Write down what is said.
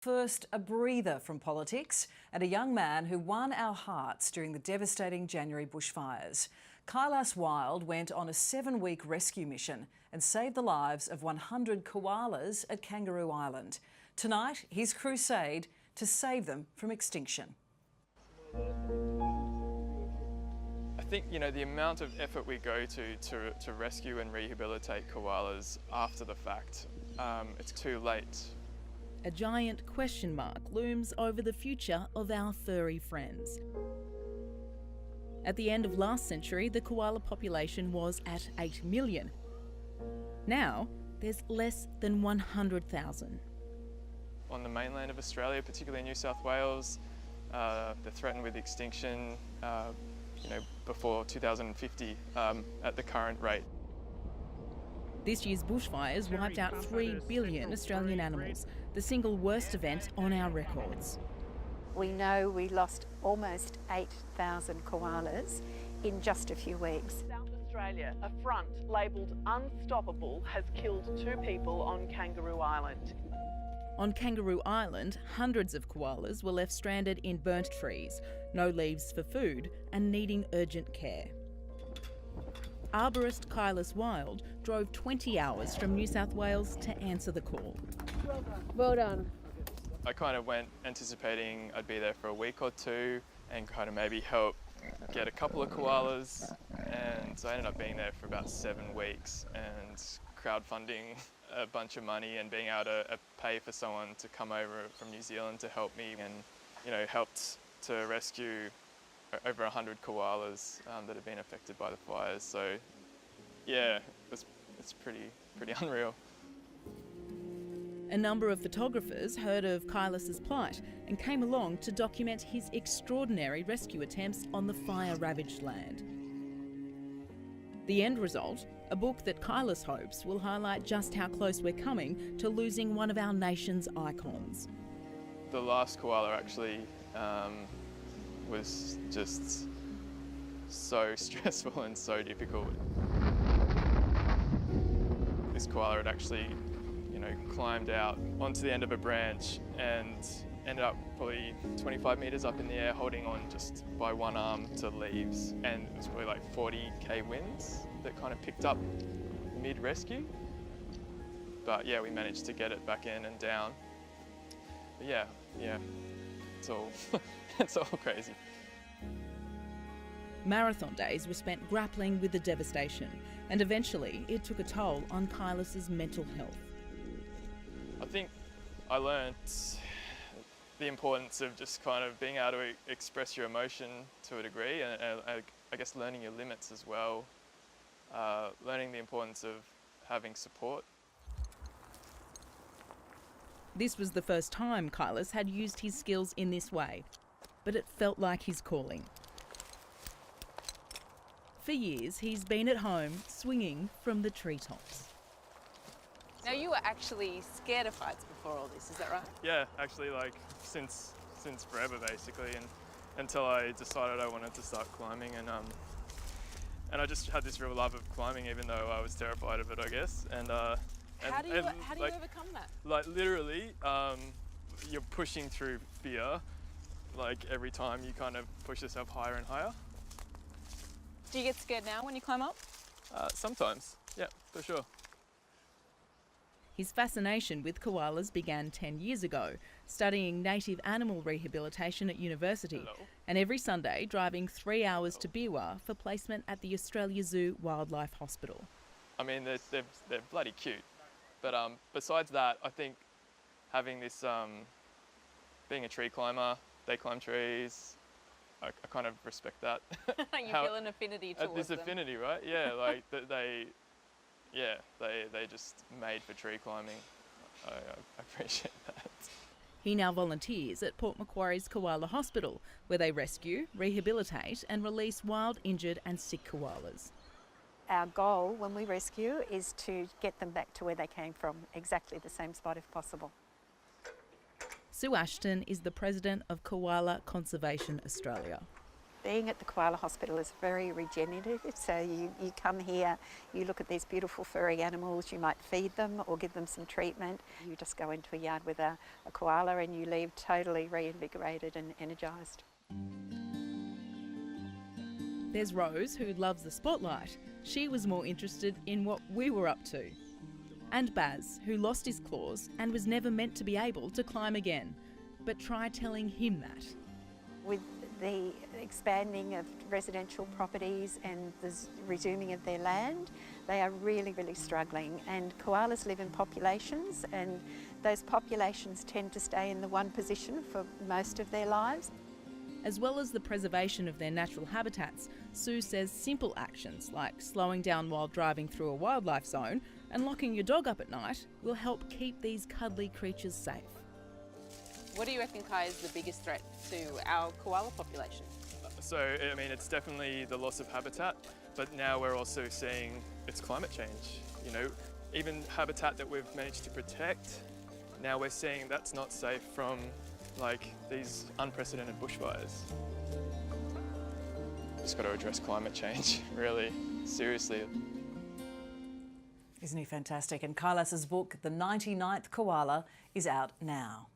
First, a breather from politics and a young man who won our hearts during the devastating January bushfires. Koalas Wild went on a 7-week rescue mission and saved the lives of 100 koalas at Kangaroo Island. Tonight, his crusade to save them from extinction. I think, the amount of effort we go to rescue and rehabilitate koalas after the fact, it's too late. A giant question mark looms over the future of our furry friends. At the end of last century, the koala population was at 8 million. Now, there's less than 100,000. On the mainland of Australia, particularly in New South Wales, they're threatened with extinction, before 2050 at the current rate. This year's bushfires wiped out 3 billion Australian animals, the single worst event on our records. We know we lost almost 8,000 koalas in just a few weeks. South Australia, a front labelled unstoppable has killed 2 people on Kangaroo Island. On Kangaroo Island, hundreds of koalas were left stranded in burnt trees, no leaves for food and needing urgent care. Arborist Koalas Wild drove 20 hours from New South Wales to answer the call. Well done. I kind of went anticipating I'd be there for a week or two and kind of maybe help get a couple of koalas, and so I ended up being there for about 7 weeks and crowdfunding a bunch of money and being able to pay for someone to come over from New Zealand to help me, and helped to rescue over 100 koalas that have been affected by the fires. So yeah, it's pretty unreal. A number of photographers heard of Koalas' plight and came along to document his extraordinary rescue attempts on the fire-ravaged land. The end result, a book that Koalas hopes will highlight just how close we're coming to losing one of our nation's icons. The last koala actually was just so stressful and so difficult. This koala had actually, climbed out onto the end of a branch and ended up probably 25 metres up in the air, holding on just by one arm to leaves. And it was probably like 40k winds that kind of picked up mid-rescue. But yeah, we managed to get it back in and down. But yeah, it's all, it's all crazy. Marathon days were spent grappling with the devastation, and eventually it took a toll on Koalas' mental health. I think I learnt the importance of just kind of being able to express your emotion to a degree, and I guess learning your limits as well, learning the importance of having support. This was the first time Koalas had used his skills in this way, but it felt like his calling. For years, he's been at home swinging from the treetops. Now, you were actually scared of heights before all this, is that right? Yeah, actually, since forever basically, and until I decided I wanted to start climbing, and I just had this real love of climbing, even though I was terrified of it, I guess. How do you overcome that? Like literally, you're pushing through fear, like every time you kind of push yourself higher and higher. Do you get scared now when you climb up? Sometimes, yeah, for sure. His fascination with koalas began 10 years ago, studying native animal rehabilitation at university, and every Sunday driving 3 hours to Biwa for placement at the Australia Zoo Wildlife Hospital. I mean, they're bloody cute, but besides that, I think having this, being a tree climber, they climb trees, I kind of respect that. You feel an affinity towards this them. affinity, right? Yeah, like they just made for tree climbing. I appreciate that. He now volunteers at Port Macquarie's Koala Hospital, where they rescue, rehabilitate and release wild, injured and sick koalas. Our goal when we rescue is to get them back to where they came from, exactly the same spot if possible. Sue Ashton is the president of Koala Conservation Australia. Being at the Koala Hospital is very regenerative, so you come here, you look at these beautiful furry animals, you might feed them or give them some treatment. You just go into a yard with a koala and you leave totally reinvigorated and energised. There's Rose, who loves the spotlight. She was more interested in what we were up to. And Baz, who lost his claws and was never meant to be able to climb again. But try telling him that. With the expanding of residential properties and the resuming of their land, they are really, really struggling. And koalas live in populations, and those populations tend to stay in the one position for most of their lives. As well as the preservation of their natural habitats, Sue says simple actions like slowing down while driving through a wildlife zone and locking your dog up at night will help keep these cuddly creatures safe. What do you reckon, Kai, is the biggest threat to our koala population? So, I mean, it's definitely the loss of habitat, but now we're also seeing it's climate change. You know, even habitat that we've managed to protect, now we're seeing that's not safe from like these unprecedented bushfires. Just got to address climate change, really, seriously. Isn't he fantastic? And Koalas' book, The 99th Koala, is out now.